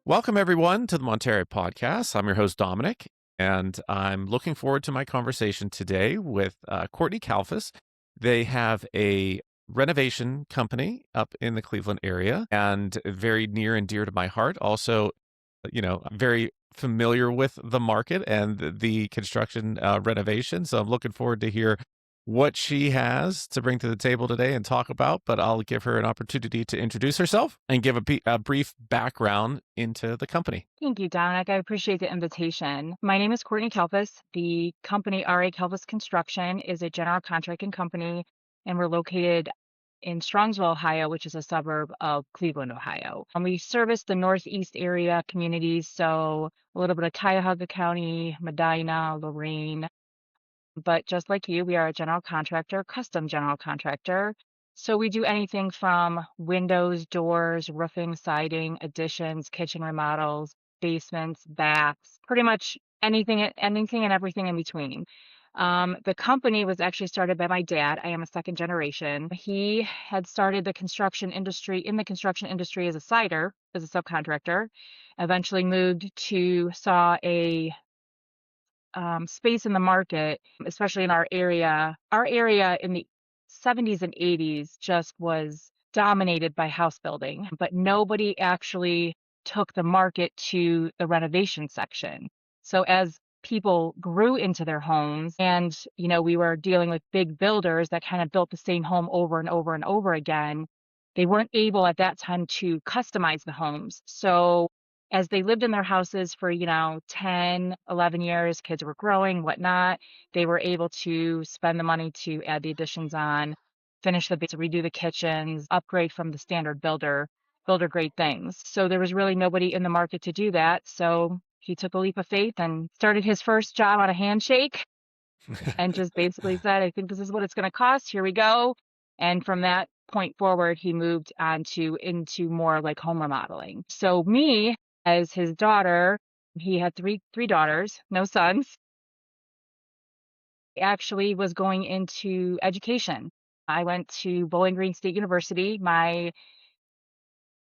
Welcome, everyone, to the Monterey Podcast. I'm your host, Dominic, and I'm looking forward to my conversation today with Cortney Kalfus. They have a renovation company up in the Cleveland area and very near and dear to my heart. Also, I'm very familiar with the market and the construction renovation. So I'm looking forward to hear what she has to bring to the table today and talk about, but I'll give her an opportunity to introduce herself and give a brief background into the company. Thank you, Dominic. I appreciate the invitation. My name is Cortney Kalfus. The company RA Kalfus Construction is a general contracting company, and we're located in Strongsville, Ohio, which is a suburb of Cleveland, Ohio. And we service the Northeast area communities, so a little bit of Cuyahoga County, Medina, Lorain. But just like you, we are a general contractor, custom general contractor. So we do anything from windows, doors, roofing, siding, additions, kitchen remodels, basements, baths, pretty much anything and everything in between. The company was actually started by my dad. I am a second generation. He had started the construction industry as a sider, as a subcontractor, eventually moved to saw a space in the market, especially in our area. Our area in the 70s and 80s just was dominated by house building, but nobody actually took the market to the renovation section. So as people grew into their homes and, we were dealing with big builders that kind of built the same home over and over and over again, they weren't able at that time to customize the homes. So as they lived in their houses for, 10, 11 years, kids were growing, whatnot, they were able to spend the money to add the additions on, finish the base, redo the kitchens, upgrade from the standard builder grade things. So there was really nobody in the market to do that. So he took a leap of faith and started his first job on a handshake and just basically said, I think this is what it's going to cost. Here we go. And from that point forward, he moved on into more like home remodeling. So me, as his daughter, he had three daughters, no sons. He actually was going into education. I went to Bowling Green State University. My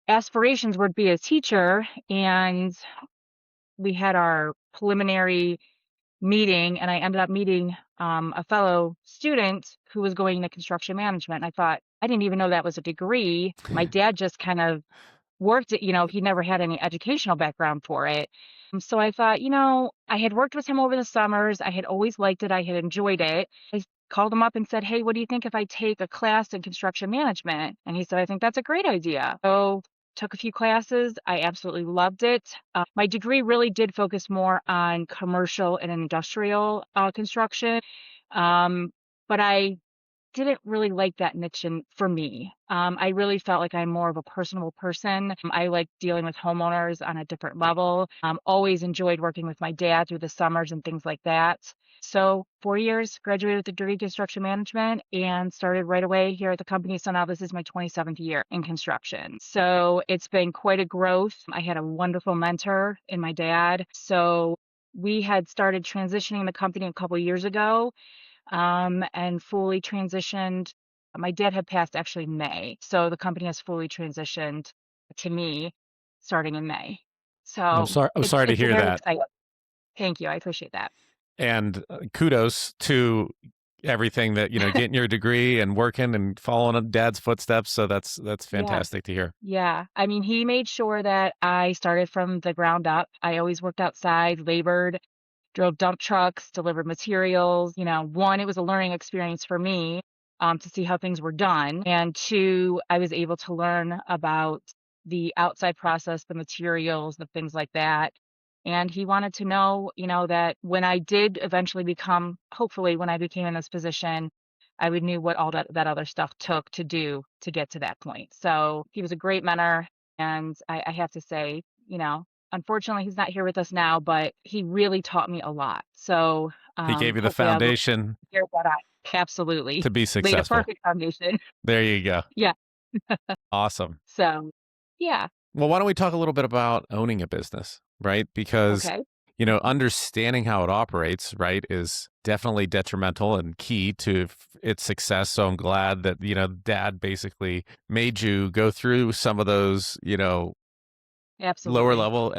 aspirations were to be a teacher, and we had our preliminary meeting, and I ended up meeting a fellow student who was going into construction management. I thought, I didn't even know that was a degree. My dad just kind of worked it, he never had any educational background for it. So I thought, I had worked with him over the summers. I had always liked it. I had enjoyed it. I called him up and said, hey, what do you think if I take a class in construction management? And he said, I think that's a great idea. So took a few classes. I absolutely loved it. My degree really did focus more on commercial and industrial construction. But I didn't really like that niche for me. I really felt like I'm more of a personable person. I like dealing with homeowners on a different level. Always enjoyed working with my dad through the summers and things like that. So 4 years, graduated with a degree in construction management and started right away here at the company. So now this is my 27th year in construction. So it's been quite a growth. I had a wonderful mentor in my dad. So we had started transitioning the company a couple of years ago. And fully transitioned. My dad had passed actually in May, so the company has fully transitioned to me starting in May. So I'm sorry to hear that. Exciting. Thank you. I appreciate that. And kudos to everything that, getting your degree and working and following up dad's footsteps. So that's fantastic to hear. Yeah. I mean, he made sure that I started from the ground up. I always worked outside, labored, drove dump trucks, delivered materials. One, it was a learning experience for me to see how things were done. And two, I was able to learn about the outside process, the materials, the things like that. And he wanted to know, that when I did eventually hopefully when I became in this position, I would knew what all that other stuff took to do to get to that point. So he was a great mentor. And I have to say, unfortunately, he's not here with us now, but he really taught me a lot. So he gave you the foundation. Absolutely. To be successful. Laid a perfect foundation. There you go. Yeah. Awesome. So, yeah. Well, why don't we talk a little bit about owning a business, right? Because, understanding how it operates, right, is definitely detrimental and key to its success. So I'm glad that, dad basically made you go through some of those, lower Absolutely. level,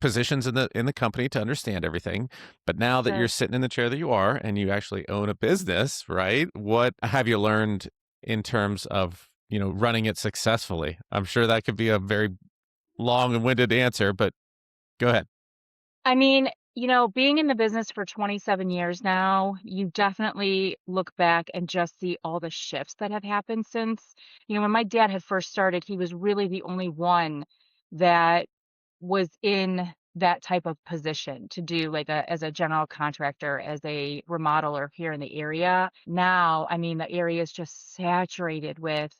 positions in the company to understand everything. But now that you're Sure. sitting in the chair that you are and you actually own a business, right? What have you learned in terms of, running it successfully? I'm sure that could be a very long and winded answer, but go ahead. I mean, being in the business for 27 years now, you definitely look back and just see all the shifts that have happened since, when my dad had first started, he was really the only one that was in that type of position to do like as a general contractor, as a remodeler here in the area. Now, I mean, the area is just saturated with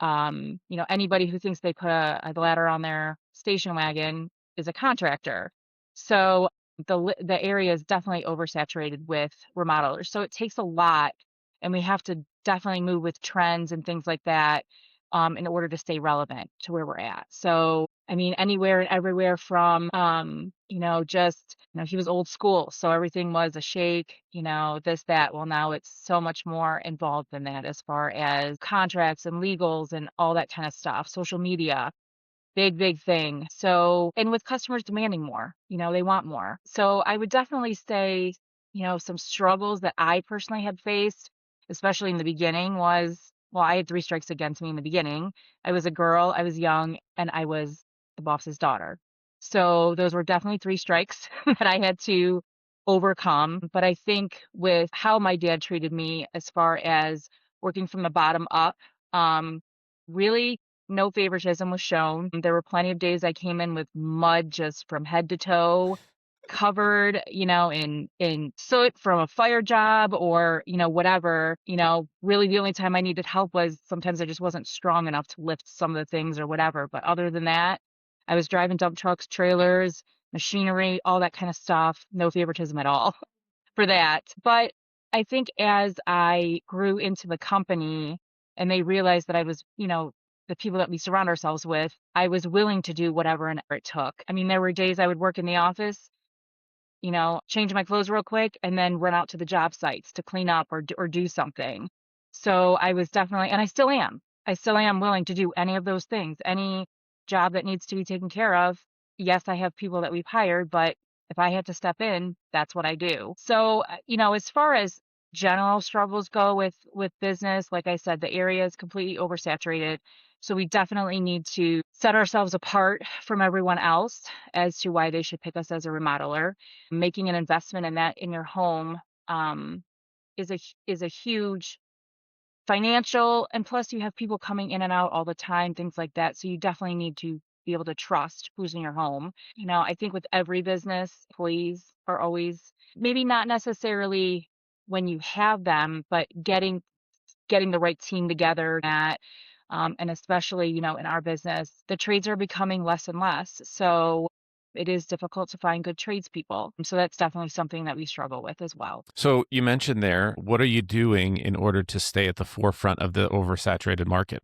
anybody who thinks they put a ladder on their station wagon is a contractor. So the area is definitely oversaturated with remodelers. So it takes a lot, and we have to definitely move with trends and things like that in order to stay relevant to where we're at. So I mean, anywhere and everywhere from just he was old school, so everything was a shake, this, that. Well, now it's so much more involved than that as far as contracts and legals and all that kind of stuff. Social media, big, big thing. So, and with customers demanding more, they want more. So I would definitely say, some struggles that I personally had faced, especially in the beginning, was, well, I had three strikes against me in the beginning. I was a girl, I was young, and I was the boss's daughter. So those were definitely three strikes that I had to overcome. But I think with how my dad treated me as far as working from the bottom up, really no favoritism was shown. There were plenty of days I came in with mud just from head to toe, covered, in soot from a fire job or, whatever. Really the only time I needed help was sometimes I just wasn't strong enough to lift some of the things or whatever. But other than that, I was driving dump trucks, trailers, machinery, all that kind of stuff. No favoritism at all for that. But I think as I grew into the company and they realized that I was, the people that we surround ourselves with, I was willing to do whatever and ever it took. I mean, there were days I would work in the office, change my clothes real quick and then run out to the job sites to clean up or do something. So I was definitely, and I still am willing to do any of those things, any job that needs to be taken care of. Yes, I have people that we've hired, but if I had to step in, that's what I do. So, as far as general struggles go with business, like I said, the area is completely oversaturated. So we definitely need to set ourselves apart from everyone else as to why they should pick us as a remodeler. Making an investment in that in your home um, is a huge financial, and plus you have people coming in and out all the time, things like that. So you definitely need to be able to trust who's in your home. I think with every business, employees are always maybe not necessarily when you have them, but getting the right team together and especially, in our business, the trades are becoming less and less. So it is difficult to find good tradespeople. So that's definitely something that we struggle with as well. So you mentioned there, what are you doing in order to stay at the forefront of the oversaturated market?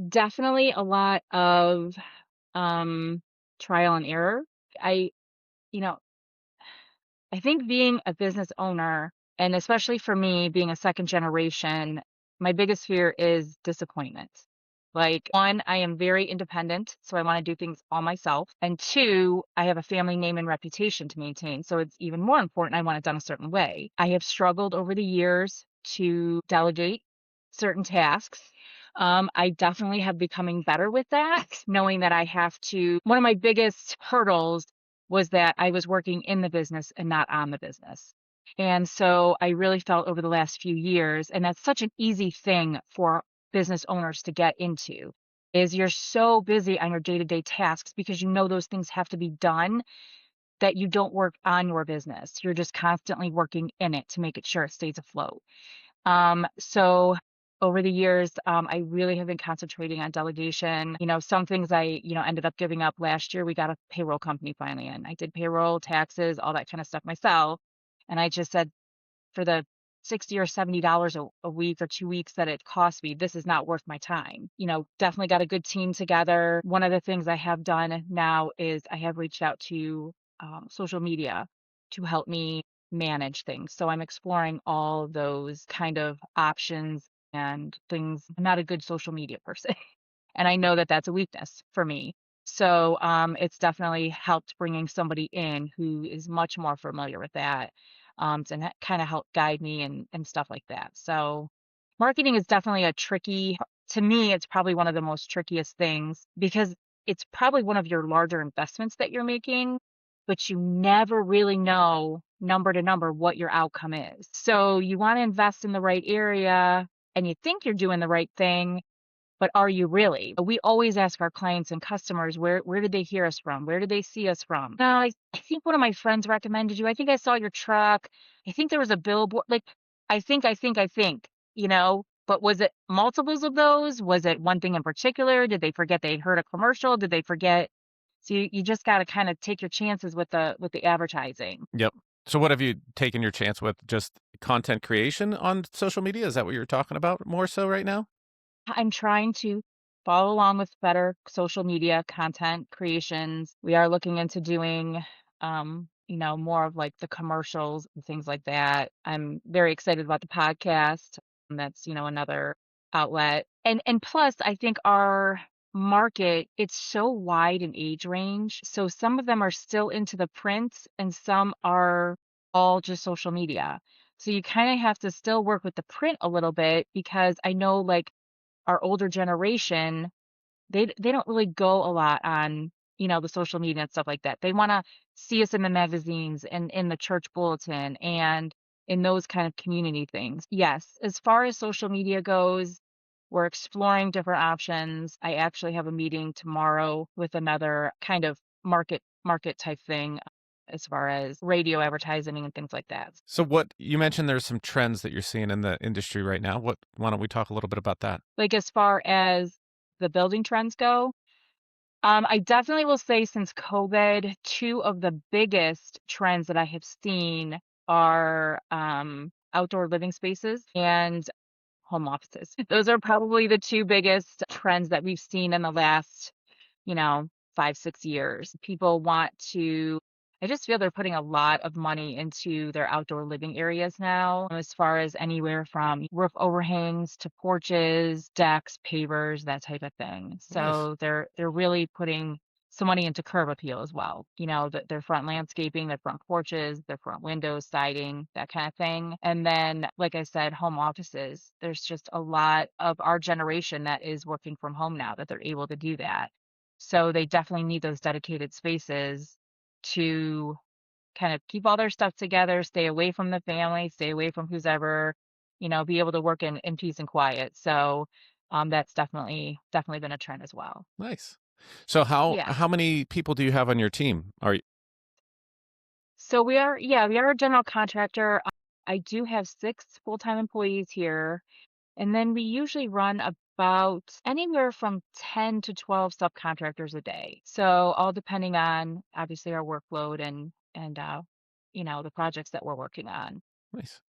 Definitely a lot of trial and error. I, you know, I think being a business owner, and especially for me being a second generation, my biggest fear is disappointment. Like, one, I am very independent, so I want to do things all myself. And two, I have a family name and reputation to maintain. So it's even more important I want it done a certain way. I have struggled over the years to delegate certain tasks. I definitely have becoming better with that, knowing that I have to. One of my biggest hurdles was that I was working in the business and not on the business. And so I really felt over the last few years, and that's such an easy thing for business owners to get into, is you're so busy on your day-to-day tasks because those things have to be done that you don't work on your business. You're just constantly working in it to make it sure it stays afloat. So over the years, I really have been concentrating on delegation. Some things I, ended up giving up last year. We got a payroll company finally in. I did payroll, taxes, all that kind of stuff myself. And I just said, for the $60 or $70 a week or 2 weeks that it cost me, this is not worth my time. Definitely got a good team together. One of the things I have done now is I have reached out to social media to help me manage things. So I'm exploring all those kind of options and things. I'm not a good social media person, and I know that that's a weakness for me. So it's definitely helped bringing somebody in who is much more familiar with that, to kind of help guide me and stuff like that. So marketing is definitely a tricky, to me, it's probably one of the most trickiest things because it's probably one of your larger investments that you're making, but you never really know number to number what your outcome is. So you want to invest in the right area and you think you're doing the right thing, but are you really? We always ask our clients and customers, where did they hear us from? Where did they see us from? No, I think one of my friends recommended you. I think I saw your truck. I think there was a billboard. Like, I think, but was it multiples of those? Was it one thing in particular? Did they forget they heard a commercial? Did they forget? So you just got to kind of take your chances with the advertising. Yep. So what have you taken your chance with? Just content creation on social media? Is that what you're talking about more so right now? I'm trying to follow along with better social media content creations. We are looking into doing, more of like the commercials and things like that. I'm very excited about the podcast. That's, another outlet. And plus, I think our market, it's so wide in age range. So some of them are still into the print and some are all just social media. So you kind of have to still work with the print a little bit because I know like our older generation, they don't really go a lot on, the social media and stuff like that. They want to see us in the magazines and in the church bulletin and in those kind of community things. Yes, as far as social media goes, we're exploring different options. I actually have a meeting tomorrow with another kind of market type thing as far as radio advertising and things like that. So what you mentioned there's some trends that you're seeing in the industry right now. Why don't we talk a little bit about that? Like as far as the building trends go, I definitely will say since COVID, two of the biggest trends that I have seen are outdoor living spaces and home offices. Those are probably the two biggest trends that we've seen in the last, you know, 5, 6 years. People want to, I just feel they're putting a lot of money into their outdoor living areas now, as far as anywhere from roof overhangs to porches, decks, pavers, that type of thing. Nice. So they're really putting some money into curb appeal as well. Their front landscaping, their front porches, their front windows, siding, that kind of thing. And then, like I said, home offices. There's just a lot of our generation that is working from home now that they're able to do that. So they definitely need those dedicated spaces to kind of keep all their stuff together, stay away from the family, stay away from who's ever, be able to work in peace and quiet. So that's definitely been a trend as well. Nice. So Yeah. how many people do you have on your team? Are you, So we are a general contractor. I do have 6 full-time employees here. And then we usually run about anywhere from 10 to 12 subcontractors a day. So all depending on obviously our workload and the projects that we're working on. nice.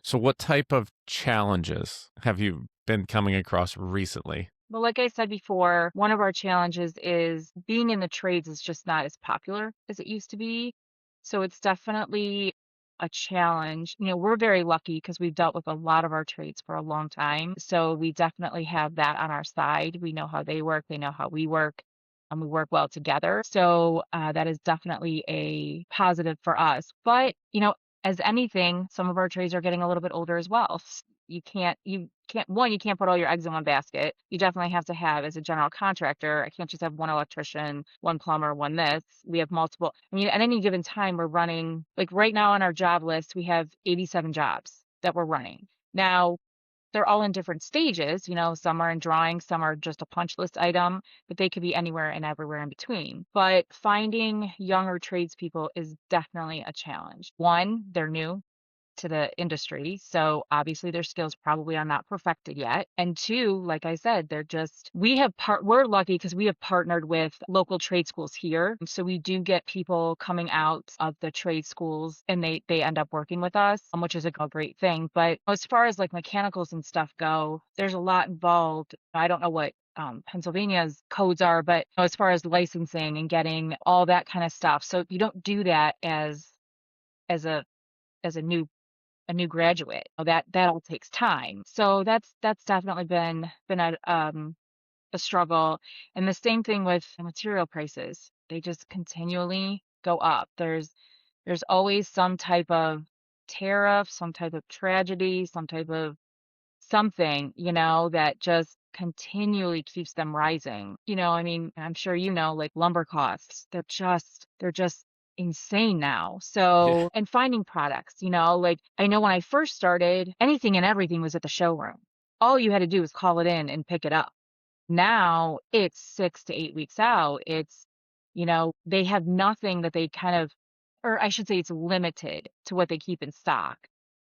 So what type of challenges have you been coming across recently? But like I said before, one of our challenges is being in the trades is just not as popular as it used to be. So it's definitely a challenge. We're very lucky because we've dealt with a lot of our trades for a long time. So we definitely have that on our side. We know how they work, they know how we work, and we work well together. So that is definitely a positive for us. But, as anything, some of our trades are getting a little bit older as well. You can't put all your eggs in one basket. You definitely have to have, as a general contractor, I can't just have one electrician, one plumber, one this. We have multiple. I mean, at any given time, we're running, like right now on our job list, we have 87 jobs that we're running. Now, they're all in different stages. Some are in drawing, some are just a punch list item, but they could be anywhere and everywhere in between. But finding younger tradespeople is definitely a challenge. One, they're new to the industry. So obviously their skills probably are not perfected yet. And two, like I said, we're lucky because we have partnered with local trade schools here. So we do get people coming out of the trade schools and they end up working with us, which is a great thing. But as far as like mechanicals and stuff go, there's a lot involved. I don't know what Pennsylvania's codes are, but as far as licensing and getting all that kind of stuff. So you don't do that as as a new graduate. That all takes time. So that's definitely been a struggle. And the same thing with material prices. They just continually go up. There's always some type of tariff, some type of tragedy, some type of something, that just continually keeps them rising. I mean, I'm sure like lumber costs, they're just insane now. Yeah. So, and finding products, like I know when I first started, anything and everything was at the showroom. All you had to do was call it in and pick it up. Now it's 6 to 8 weeks out. They have nothing that they kind of, or I should say it's limited to what they keep in stock.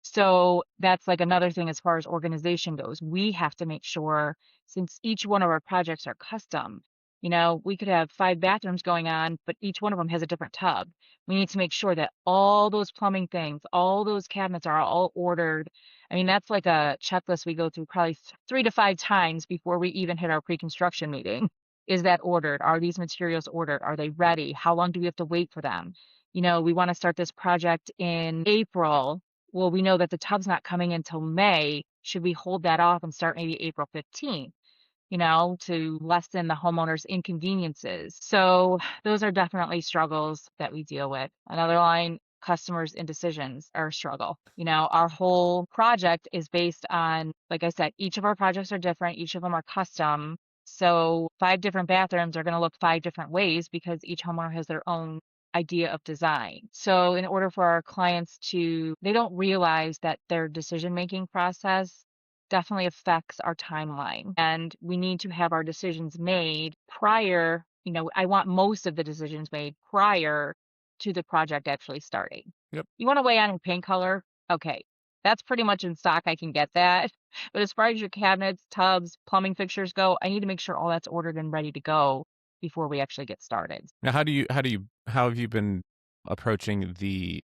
So that's like another thing as far as organization goes. We have to make sure, since each one of our projects are custom, we could have 5 bathrooms going on, but each one of them has a different tub. We need to make sure that all those plumbing things, all those cabinets are all ordered. I mean, that's like a checklist we go through probably 3 to 5 times before we even hit our pre-construction meeting. Is that ordered? Are these materials ordered? Are they ready? How long do we have to wait for them? We want to start this project in April. Well, we know that the tub's not coming until May. Should we hold that off and start maybe April 15th? To lessen the homeowner's inconveniences. So those are definitely struggles that we deal with. Another line, customers' indecisions are a struggle. Our whole project is based on, like I said, each of our projects are different. Each of them are custom. So 5 different bathrooms are going to look 5 different ways because each homeowner has their own idea of design. So in order for our clients they don't realize that their decision-making process definitely affects our timeline. And we need to have our decisions made prior, I want most of the decisions made prior to the project actually starting. Yep. You want to weigh on your paint color? Okay. That's pretty much in stock. I can get that. But as far as your cabinets, tubs, plumbing fixtures go, I need to make sure all that's ordered and ready to go before we actually get started. Now, how have you been approaching the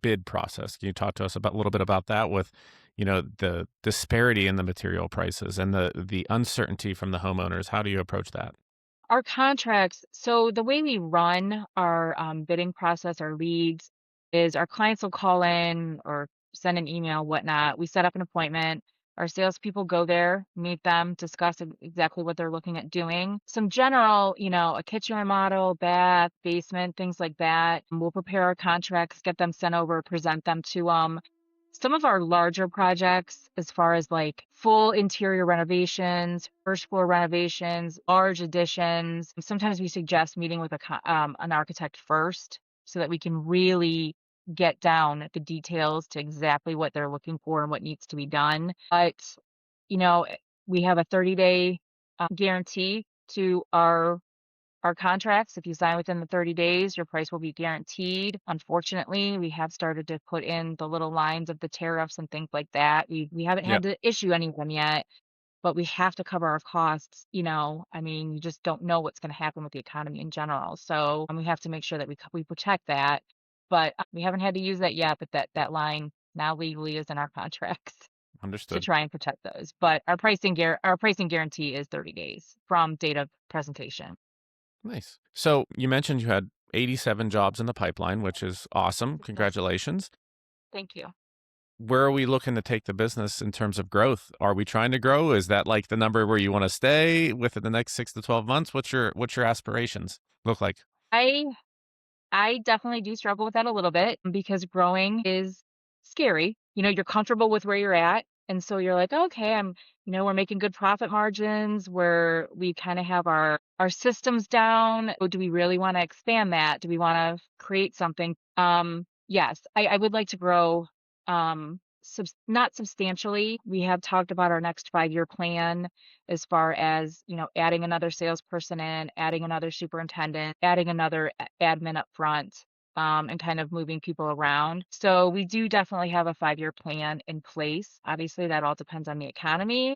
bid process? Can you talk to us about a little bit about that with, the disparity in the material prices and the uncertainty from the homeowners? How do you approach that? Our contracts, so the way we run our bidding process, our leads, is our clients will call in or send an email, whatnot. We set up an appointment. Our salespeople go there, meet them, discuss exactly what they're looking at doing. Some general, a kitchen remodel, bath, basement, things like that. We'll prepare our contracts, get them sent over, present them to them. Some of our larger projects, as far as like full interior renovations, first floor renovations, large additions, sometimes we suggest meeting with an architect first so that we can really get down the details to exactly what they're looking for and what needs to be done. But, you know, we have a 30-day guarantee to our contracts. If you sign within the 30 days, your price will be guaranteed. Unfortunately, we have started to put in the little lines of the tariffs and things like that. We haven't Yep. had to issue any of them yet, but we have to cover our costs. I mean, you just don't know what's going to happen with the economy in general. So we have to make sure that we protect that. But we haven't had to use that yet, but that line now legally is in our contracts to Understood. try and protect those. But our pricing guarantee is 30 days from date of presentation. Nice. So you mentioned you had 87 jobs in the pipeline, which is awesome. Yes. Congratulations. Thank you. Where are we looking to take the business in terms of growth? Are we trying to grow? Is that like the number where you want to stay within the next 6 to 12 months? What's your aspirations look like? I I definitely do struggle with that a little bit because growing is scary. You're comfortable with where you're at. And so you're like, okay, we're making good profit margins where we kind of have our systems down. Or do we really want to expand that? Do we want to create something? Yes, I would like to grow, not substantially. We have talked about our next 5-year plan as far as, adding another salesperson in, adding another superintendent, adding another admin up front, and kind of moving people around. So we do definitely have a 5-year plan in place. Obviously, that all depends on the economy,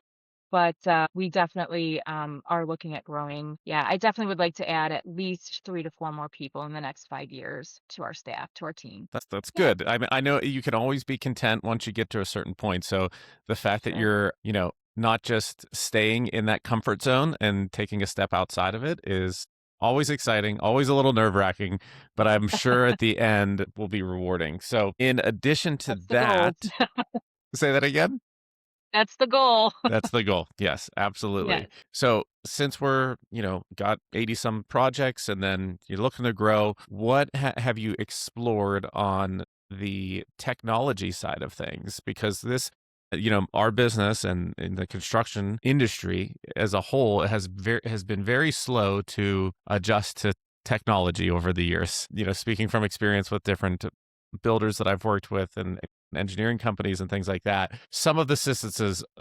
but we definitely are looking at growing. Yeah, I definitely would like to add at least 3 to 4 more people in the next 5 years to our staff, to our team. That's Yeah, good. I mean, I know you can always be content once you get to a certain point. So the fact that sure. you're, not just staying in that comfort zone and taking a step outside of it is always exciting, always a little nerve-wracking, but I'm sure at the end it will be rewarding. So in addition to That's the goal. that, say that again? That's the goal. That's the goal. Yes, absolutely. Yes. So since we're, got 80 some projects and then you're looking to grow, what have you explored on the technology side of things? Because this, our business and in the construction industry as a whole has been very slow to adjust to technology over the years. Speaking from experience with different builders that I've worked with and engineering companies and things like that, some of the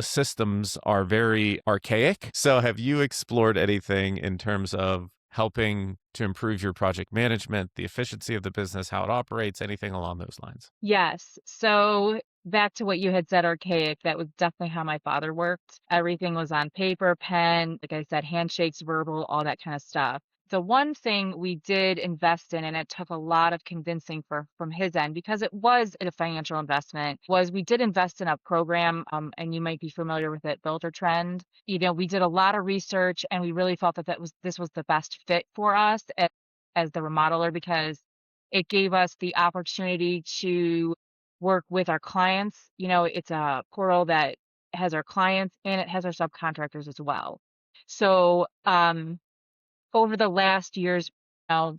systems are very archaic. So have you explored anything in terms of helping to improve your project management, the efficiency of the business, how it operates, anything along those lines? Yes. So back to what you had said, archaic, that was definitely how my father worked. Everything was on paper, pen, like I said, handshakes, verbal, all that kind of stuff. The one thing we did invest in, and it took a lot of convincing from his end because it was a financial investment, was we did invest in a program, and you might be familiar with it, Builder Trend. We did a lot of research, and we really felt that this was the best fit for us as the remodeler because it gave us the opportunity to work with our clients. It's a portal that has our clients and it has our subcontractors as well. So, over the last years,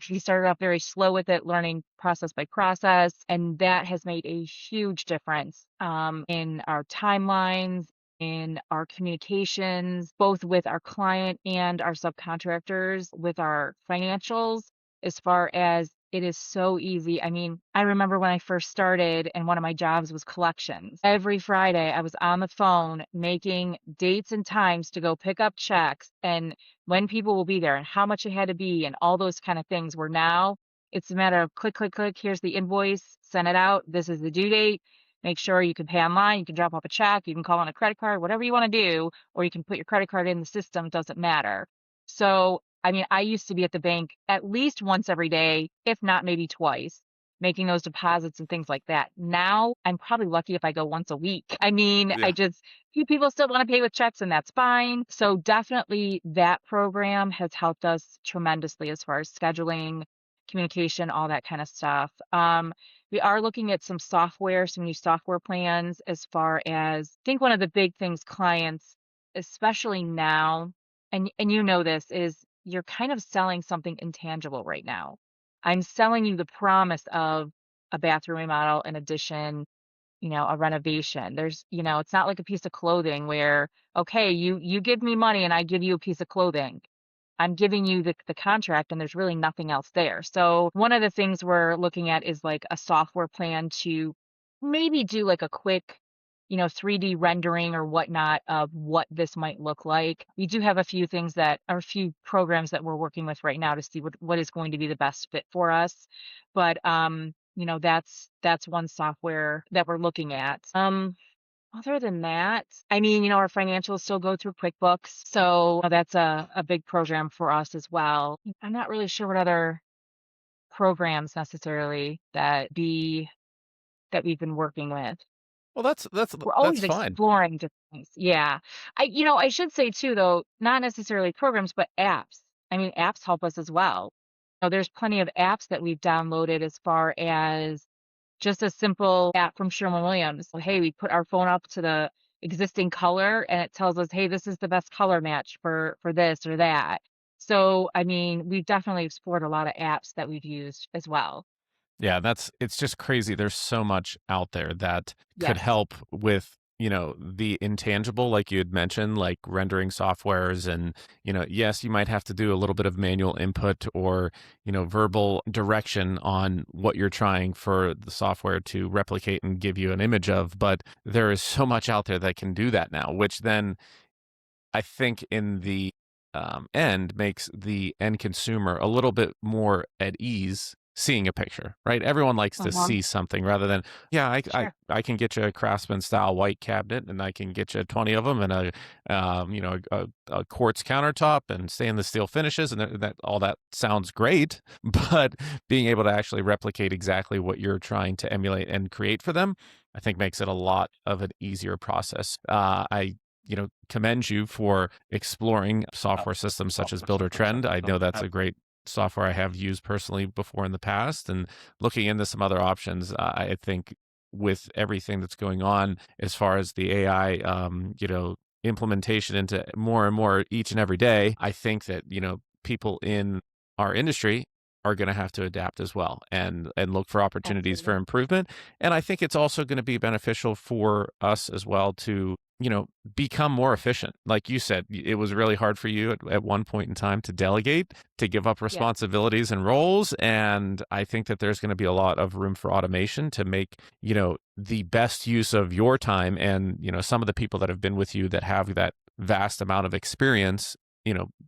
we started off very slow with it, learning process by process, and that has made a huge difference in our timelines, in our communications, both with our client and our subcontractors, with our financials, as far as it is so easy. I mean, I remember when I first started and one of my jobs was collections. Every Friday, I was on the phone making dates and times to go pick up checks and when people will be there and how much it had to be and all those kind of things, where now it's a matter of click, click, click. Here's the invoice, send it out. This is the due date. Make sure you can pay online. You can drop off a check. You can call on a credit card, whatever you want to do, or you can put your credit card in the system. Doesn't matter. So, I mean, I used to be at the bank at least once every day, if not maybe twice, making those deposits and things like that. Now I'm probably lucky if I go once a week. I mean, Yeah. few people still want to pay with checks and that's fine. So definitely that program has helped us tremendously as far as scheduling, communication, all that kind of stuff. We are looking at some new software plans as far as I think one of the big things clients, especially now, and this is you're kind of selling something intangible right now. I'm selling you the promise of a bathroom remodel, an addition, a renovation. It's not like a piece of clothing where, okay, you give me money and I give you a piece of clothing. I'm giving you the contract and there's really nothing else there. So one of the things we're looking at is like a software plan to maybe do like a quick 3D rendering or whatnot of what this might look like. We do have a few things that are a few programs that we're working with right now to see what is going to be the best fit for us. But that's one software that we're looking at. Other than that, I mean, our financials still go through QuickBooks, so that's a big program for us as well. I'm not really sure what other programs necessarily that we've been working with. Well, that's We're that's always fine. exploring different things. Yeah. I should say too, though, not necessarily programs, but apps. I mean, apps help us as well. There's plenty of apps that we've downloaded as far as just a simple app from Sherwin-Williams. So, hey, we put our phone up to the existing color and it tells us, hey, this is the best color match for this or that. So, I mean, we've definitely explored a lot of apps that we've used as well. Yeah, it's just crazy. There's so much out there that could Yes. help with, the intangible, like you had mentioned, like rendering softwares. And, yes, you might have to do a little bit of manual input or, verbal direction on what you're trying for the software to replicate and give you an image of. But there is so much out there that can do that now, which then I think in the end makes the end consumer a little bit more at ease seeing a picture, right? Everyone likes to Uh-huh. see something rather than, yeah, Sure. I can get you a craftsman style white cabinet and I can get you 20 of them and a quartz countertop and stainless steel finishes and that all that sounds great, but being able to actually replicate exactly what you're trying to emulate and create for them, I think makes it a lot of an easier process. I commend you for exploring software systems such as Builder Trend. I know that's a great software I have used personally before in the past, and looking into some other options. I think with everything that's going on as far as the AI, implementation into more and more each and every day, I think that, people in our industry are going to have to adapt as well and look for opportunities for Absolutely. improvement. And I think it's also going to be beneficial for us as well to, become more efficient. Like you said, it was really hard for you at one point in time to delegate, to give up Yeah. responsibilities and roles. And I think that there's going to be a lot of room for automation to make, the best use of your time. And, some of the people that have been with you that have that vast amount of experience,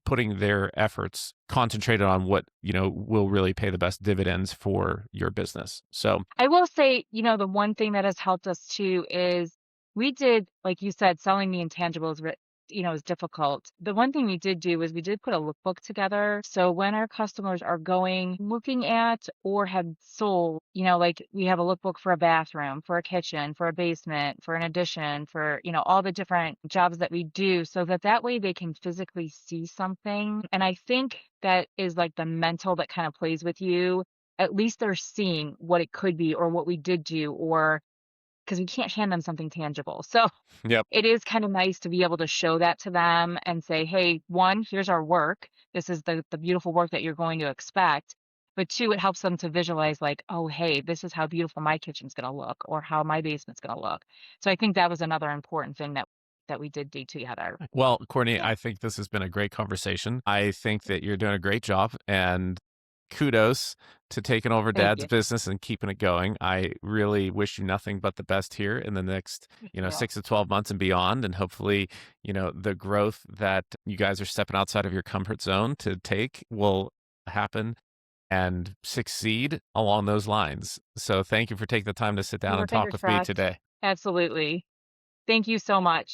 putting their efforts concentrated on what, will really pay the best dividends for your business. So, I will say, the one thing that has helped us too is we did, like you said, selling the intangibles, is difficult. The one thing we did do is we did put a lookbook together. So when our customers are going, looking at, or have sold, like we have a lookbook for a bathroom, for a kitchen, for a basement, for an addition, for, all the different jobs that we do, so that way they can physically see something. And I think that is like the mental that kind of plays with you. At least they're seeing what it could be or what we did do, or because we can't hand them something tangible. So yep. it is kind of nice to be able to show that to them and say, hey, one, here's our work. This is the beautiful work that you're going to expect. But two, it helps them to visualize like, oh, hey, this is how beautiful my kitchen's going to look or how my basement's going to look. So I think that was another important thing that we did do together. Well, Courtney, Yeah. I think this has been a great conversation. I think that you're doing a great job, and kudos to taking over Thank dad's you. business and keeping it going. I really wish you nothing but the best here in the next, Thank you. 6 to 12 months and beyond. And hopefully, the growth that you guys are stepping outside of your comfort zone to take will happen and succeed along those lines. So thank you for taking the time to sit Keep down our and talk fingers with me crossed. today. Absolutely. Thank you so much.